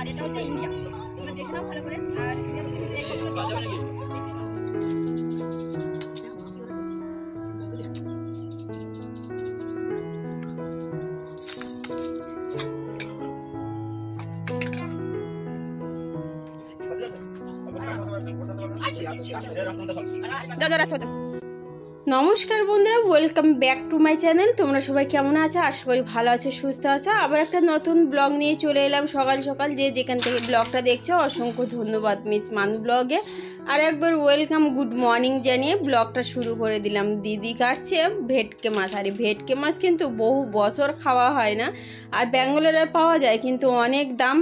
আর এটা হচ্ছে ইন্ডিয়া। তোমরা দেখে নাও ভালো করে। আর নমস্কার বন্ধুরা, welcome back to my channel. তোমরা সবাই কেমন আছো? আশা করি ভালো আছো, সুস্থ আছো। আবার একটা নতুন ব্লগ নিয়ে চলে এলাম সকাল সকাল। যে যেখান থেকে ব্লগটা দেখছো অসংখ্য ধন্যবাদ মিস মানু ব্লগে। আর একবার ওয়েলকাম, গুড মর্নিং জানিয়ে ব্লগটা শুরু করে দিলাম। দিদি কাটছে ভেটকি মাছ। আর এই ভেটকি মাছ কিন্তু বহু বছর খাওয়া হয় না, আর ব্যাঙ্গালোরে পাওয়া যায় কিন্তু অনেক দাম,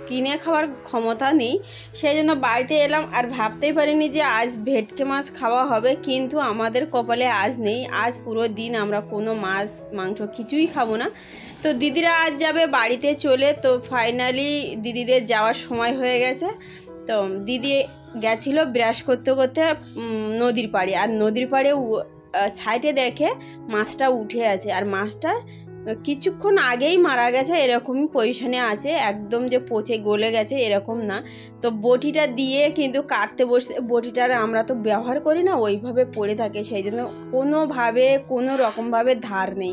কিনে খাওয়ার ক্ষমতা নেই। সেই জন্য বাড়িতে এলাম, আর ভাবতেই পারিনি যে আজ ভেটকি মাছ খাওয়া হবে। কিন্তু আমাদের কপালে আজ নেই। আজ পুরো দিন আমরা কোনো মাছ মাংস কিছুই খাবো না। তো দিদিরা আজ যাবে বাড়িতে চলে। তো ফাইনালি দিদিদের যাওয়ার সময় হয়ে গেছে। তো দিদি গেছিল ব্রাশ করতে করতে নদীর পাড়ে, আর নদীর পাড়ে সাইডে দেখে মাছটা উঠে আছে। আর মাছটা কিছুক্ষণ আগেই মারা গেছে, এরকমই পজিশনে আছে, একদম যে পচে গলে গেছে এরকম না। তো বটিটা দিয়ে কিন্তু কাটতে বসে, বটিটার আমরা তো ব্যবহার করি না, ওইভাবে পড়ে থাকে। সেই জন্য কোনো রকমভাবে ধার নেই,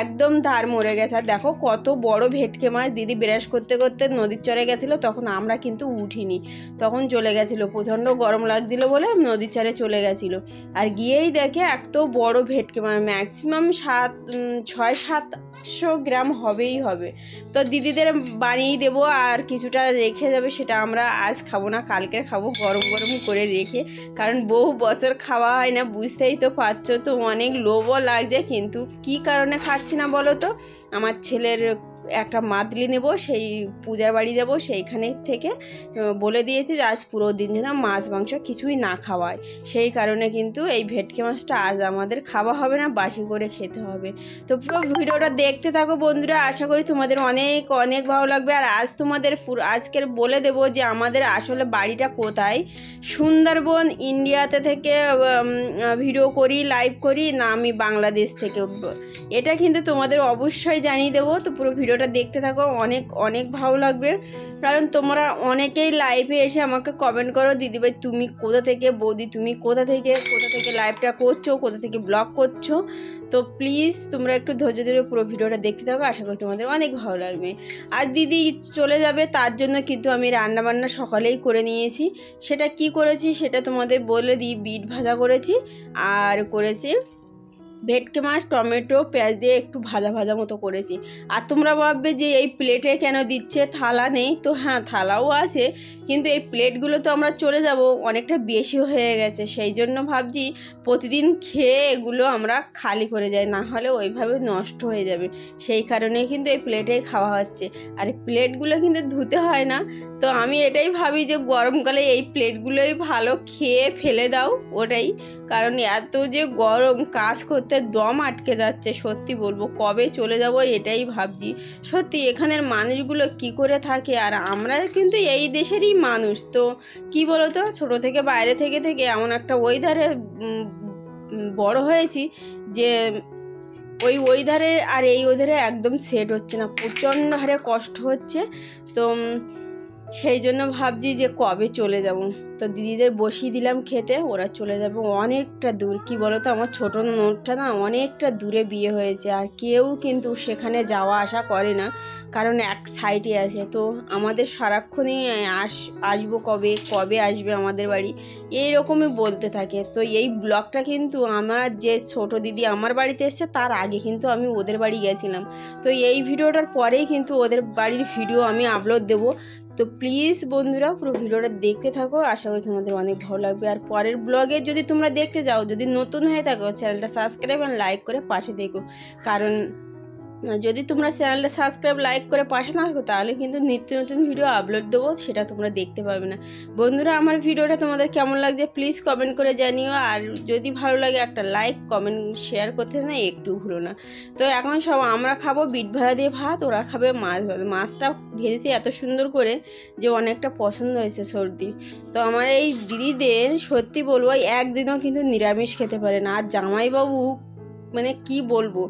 একদম ধার মরে গেছে। আর দেখো কত বড় ভেটকি মাছ। দিদি ব্রাশ করতে করতে নদীর চরে গেছিলো, তখন আমরা কিন্তু উঠিনি, তখন চলে গেছিলো। প্রচণ্ড গরম লাগছিলো বলে নদীর চরে চলে গেছিলো। আর গিয়েই দেখে এত বড় ভেটকি মাছ, ম্যাক্সিমাম 600-700 গ্রাম হবেই হবে। তো দিদিদের বানিয়ে দেবো, আর কিছুটা রেখে যাবে, সেটা আমরা আজ খাবো না, কালকে খাবো গরম গরম করে রেখে। কারণ বহু বছর খাওয়া হয় না, বুঝতেই তো পারছো। তো অনেক লোভও লাগছে, কিন্তু কি কারণে খাচ্ছি না বলো তো। আমার ছেলের একটা মাদলি নেব, সেই পূজার বাড়ি যাব, সেইখানে থেকে বলে দিয়েছি যে আজ পুরো দিন যেন মাছ মাংস কিছুই না খাওয়ায়। সেই কারণে কিন্তু এই ভেটকি মাছটা আজ আমাদের খাওয়া হবে না, বাসি করে খেতে হবে। তো পুরো ভিডিওটা দেখতে থাকো বন্ধুরা, আশা করি তোমাদের অনেক অনেক ভালো লাগবে। আর আজ তোমাদের আজকের বলে দেব যে আমাদের আসলে বাড়িটা কোথায়। সুন্দরবন ইন্ডিয়াতে থেকে ভিডিও করি, লাইভ করি না আমি বাংলাদেশ থেকে, এটা কিন্তু তোমাদের অবশ্যই জানিয়ে দেবো। তো পুরো ভিডিওটা দেখতে থাকো, অনেক অনেক ভালো লাগবে। কারণ তোমরা অনেকেই লাইভে এসে আমাকে কমেন্ট করো, দিদিভাই তুমি কোথা থেকে, বৌদি তুমি কোথা থেকে লাইভটা করছো, কোথা থেকে ব্লগ করছো। তো প্লিজ তোমরা একটু ধৈর্য ধরে পুরো ভিডিওটা দেখতে থাকো, আশা করি তোমাদের অনেক ভালো লাগবে। আর দিদি চলে যাবে, তার জন্য কিন্তু আমি রান্নাবান্না সকালেই করে নিয়েছি। সেটা কি করেছি সেটা তোমাদের বলে দিই। বিট ভাজা করেছি, আর করেছি ভেটকি মাছ টমেটো পেঁয়াজ দিয়ে একটু ভাজা ভাজা মতো করেছি। আর তোমরা ভাববে যে এই প্লেটে কেন দিচ্ছে, থালা নেই? তো হ্যাঁ, থালাও আছে, কিন্তু এই প্লেটগুলো তো আমরা চলে যাব, অনেকটা বেশি হয়ে গেছে। সেই জন্য ভাবছি প্রতিদিন খেয়ে এগুলো আমরা খালি করে যাই, না হলে ওইভাবে নষ্ট হয়ে যাবে। সেই কারণেই কিন্তু এই প্লেটেই খাওয়া হচ্ছে। আর এই প্লেটগুলো কিন্তু ধুতে হয় না। তো আমি এটাই ভাবি যে গরমকালে এই প্লেটগুলোই ভালো, খেয়ে ফেলে দাও ওটাই। কারণ এত যে গরম, কাজ করতে দম আটকে যাচ্ছে। সত্যি বলবো কবে চলে যাব এটাই ভাবছি। সত্যি এখানের মানুষগুলো কি করে থাকে, আর আমরা কিন্তু এই দেশেরই মানুষ। তো কি বলো তো, ছোটো থেকে বাইরে থেকে এমন একটা ওয়েদারে বড় হয়েছি যে ওই ওয়েদারে আর এই ওয়েদারে একদম সেট হচ্ছে না, প্রচণ্ড হারে কষ্ট হচ্ছে। তো সেই জন্য ভাবছি যে কবে চলে যাব। তো দিদিদের বসিয়ে দিলাম খেতে, ওরা চলে যাবে অনেকটা দূর। কি বলো তো, আমার ছোটো নোটটা না অনেকটা দূরে বিয়ে হয়েছে, আর কেউ কিন্তু সেখানে যাওয়া আসা করে না, কারণ এক সাইডে আছে। তো আমাদের সারাক্ষণই আসবো কবে আসবে আমাদের বাড়ি, এইরকমই বলতে থাকে। তো এই ব্লগটা কিন্তু আমার যে ছোট দিদি আমার বাড়িতে এসছে তার আগে কিন্তু আমি ওদের বাড়ি গেছিলাম। তো এই ভিডিওটার পরেই কিন্তু ওদের বাড়ির ভিডিও আমি আপলোড দেবো। তো প্লিজ বন্ধুরা পুরো ভিডিওটা দেখতে থাকো, আশা করি তোমাদের অনেক ভালো লাগবে। আর পরের ব্লগে যদি তোমরা দেখতে যাও, যদি নতুন হয়ে থাকো চ্যানেলটা সাবস্ক্রাইব আর লাইক করে পাশে দেখো। কারণ যদি তোমরা চ্যানেলটা সাবস্ক্রাইব লাইক করে পাশে না থাকো, তাহলে কিন্তু নিত্য নতুন ভিডিও আপলোড দেবো, সেটা তোমরা দেখতে পাবে না। বন্ধুরা আমার ভিডিওটা তোমাদের কেমন লাগছে প্লিজ কমেন্ট করে জানিও। আর যদি ভালো লাগে একটা লাইক কমেন্ট শেয়ার করতে না একটু ভুলো না। তো এখন সব আমরা খাবো বিট ভাজা দিয়ে ভাত, ওরা খাবে মাছ ভাজা। মাছটা ভেজেছি এত সুন্দর করে যে অনেকটা পছন্দ হয়েছে সর্দি। তো আমার এই দিদিদের সত্যি বলবো একদিনও কিন্তু নিরামিষ খেতে পারে না। আর জামাইবাবু মানে কি বলবো,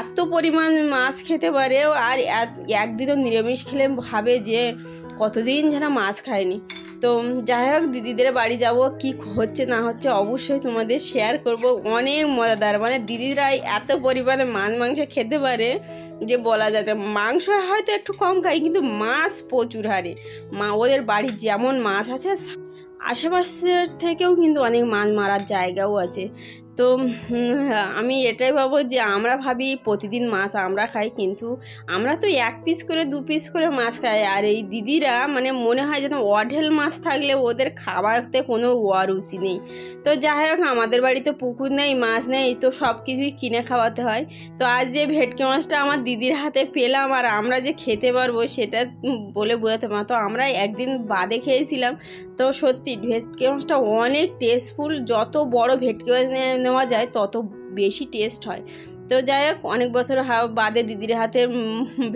এত পরিমাণ মাছ খেতে পারে। আর একদিনও নিরামিষ খেলে ভাবে যে কতদিন যেন মাছ খায়নি। তো যাই হোক, দিদিদের বাড়ি যাব, কি হচ্ছে না হচ্ছে অবশ্যই তোমাদের শেয়ার করব। অনেক মজাদার, মানে দিদিরা এত পরিমাণে মাংস খেতে পারে যে বলা যায় না। মাংস হয়তো একটু কম খাই, কিন্তু মাছ প্রচুর হারে। ওদের বাড়ির যেমন মাছ আছে, আশেপাশের থেকেও কিন্তু অনেক মাছ মারার জায়গাও আছে। তো আমি এটাই ভাবো যে আমরা ভাবি প্রতিদিন মাছ আমরা খাই, কিন্তু আমরা তো 1 পিস করে 2 পিস করে মাছ খাই। আর এই দিদিরা মানে মনে হয় যেন অঢেল মাছ থাকলে ওদের খাবারতে কোনো রুচি নেই। তো যাই হোক, আমাদের বাড়িতে পুকুর নেই, মাছ নেই, তো সব কিছুই কিনে খাওয়াতে হয়। তো আজ যে ভেটকি মাছটা আমার দিদির হাতে পেলাম, আর আমরা যে খেতে পারবো সেটা বলে বোঝাতে পারবো না। তো আমরা একদিন বাদে খেয়েছিলাম, তো সত্যি ভেটকি মাছটা অনেক টেস্টফুল। যত বড় ভেটকি মাছ নেওয়া যায় তত বেশি টেস্ট হয়। তো যাই হোক, অনেক বছর বাদে দিদির হাতে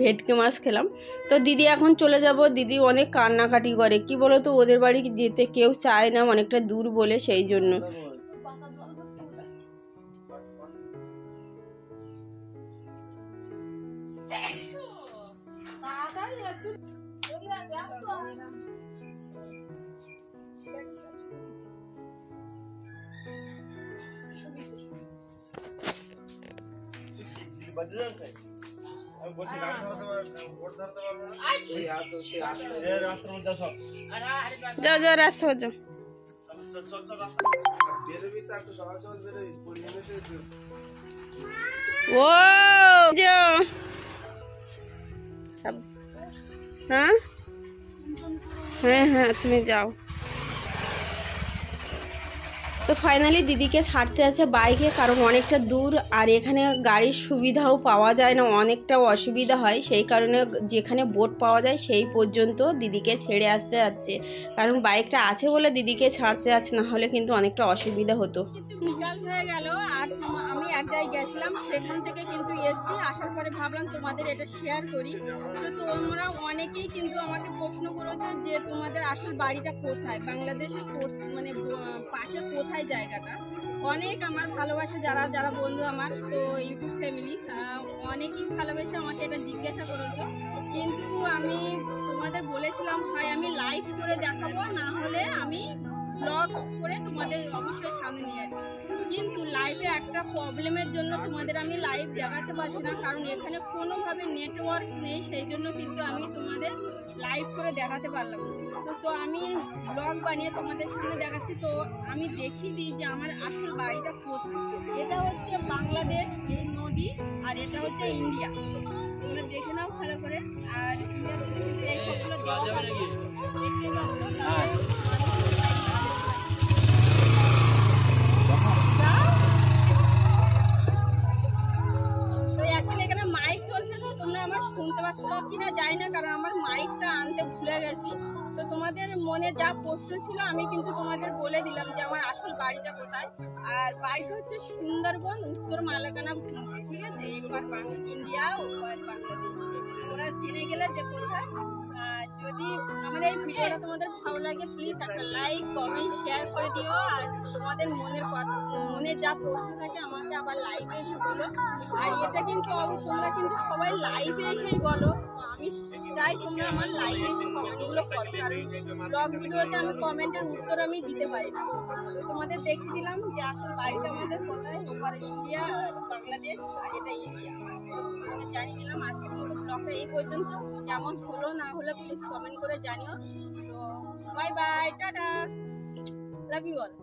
ভেটকি মাছ খেলাম। তো দিদি এখন চলে যাব। দিদি অনেক কান্নাকাটি করে, কি বলো তো, ওদের বাড়ি যেতে কেউ চায় না, অনেকটা দূর বলে, সেই জন্য। যাও যাও, রাস্তা যাও। ও হ্যাঁ হ্যাঁ হ্যাঁ, তুমি যাও। তো ফাইনালি দিদিকে ছাড়তে আছে বাইকে, কারণ অনেকটা দূর, আর এখানে গাড়ির সুবিধাও পাওয়া যায় না, অনেকটা অসুবিধা হয়। সেই কারণে যেখানে বোট পাওয়া যায় সেই পর্যন্ত দিদিকে ছেড়ে আসতে যাচ্ছে, কারণ বাইকটা আছে বলে দিদিকে ছাড়তে যাচ্ছে, না হলে কিন্তু অনেকটা অসুবিধা হতো। বিকাল হয়ে গেল, আর আমি এক জায়গায় গেছিলাম, সেখান থেকে কিন্তু এসছি। আসার পরে ভাবলাম তোমাদের এটা শেয়ার করি। তো তোমরা অনেকেই কিন্তু আমাকে প্রশ্ন করেছো যে তোমাদের আসল বাড়িটা কোথায়, বাংলাদেশের মানে পাশে কোথায় জায়গাটা। অনেক আমার ভালোবাসা যারা যারা বন্ধু আমার, তো ইউটিউব ফ্যামিলি, অনেকেই ভালোবেসে আমাকে এটা জিজ্ঞাসা করেছো। কিন্তু আমি তোমাদের বলেছিলাম, হয় আমি লাইভ করে দেখাবো, না হলে আমি ব্লগ করে তোমাদের অবশ্যই সামনে নিয়ে আসবো। কিন্তু লাইভে একটা প্রবলেমের জন্য তোমাদের আমি লাইভ দেখাতে পারছি না, কারণ এখানে কোনোভাবে নেটওয়ার্ক নেই, সেই জন্য কিন্তু আমি তোমাদের লাইভ করে দেখাতে পারলাম না। তো আমি ব্লগ বানিয়ে তোমাদের সামনে দেখাচ্ছি। তো আমি দেখিয়ে দিই যে আমার আসল বাড়িটা কোথায়। এটা হচ্ছে বাংলাদেশ, এই নদী, আর এটা হচ্ছে ইন্ডিয়া। তোমরা দেখে নাও ভালো করে। আর ইন্ডিয়াতে কিন্তু এই ফটোগুলো দেওয়া হবে, দেখতে পাচ্ছ। তো অ্যাকচুয়ালি এখানে মাইক চলছে, তো তোমরা আমার শুনতে পাচ্ছ কিনা জানি না, কারণ আমার মাইকটা আনতে ভুলে গেছি। তো তোমাদের মনে যা প্রশ্ন ছিল আমি কিন্তু তোমাদের বলে দিলাম যে আমার আসল বাড়িটা কোথায়। আর বাড়িটা হচ্ছে সুন্দরবন, উত্তর মালাকানা, ঠিক আছে। একবার ইন্ডিয়া, ওপার বাংলাদেশ। তোমরা জেনে গেলে যে কোথায়। যদি আমার এই ভিডিওটা তোমাদের ভালো লাগে, প্লিজ একটা লাইক, কমেন্ট, শেয়ার করে দিও। আর তোমাদের মনে যা প্রশ্ন থাকে আমাকে আবার লাইভে এসে বলো। আর এটা কিন্তু তোমরা কিন্তু সবাই লাইভে এসেই বলো। আমি চাই তোমরা আমার লাইভে এসে কমেন্টগুলো করো, কারণ ব্লগ ভিডিওতে আমি কমেন্টের উত্তর আমি দিতে পারি না। তো তোমাদের দেখিয়ে দিলাম যে আসল বাড়িটা আমাদের কোথায়, ওপার ইন্ডিয়া, বাংলাদেশ, আর এটা ইন্ডিয়া। তোমাদের জানিয়ে দিলাম। আজকের মতো ব্লগটা এই পর্যন্ত। কেমন হলো না হলো প্লিজ কমেন্ট করে জানিও। তো bye bye, tata, love you all.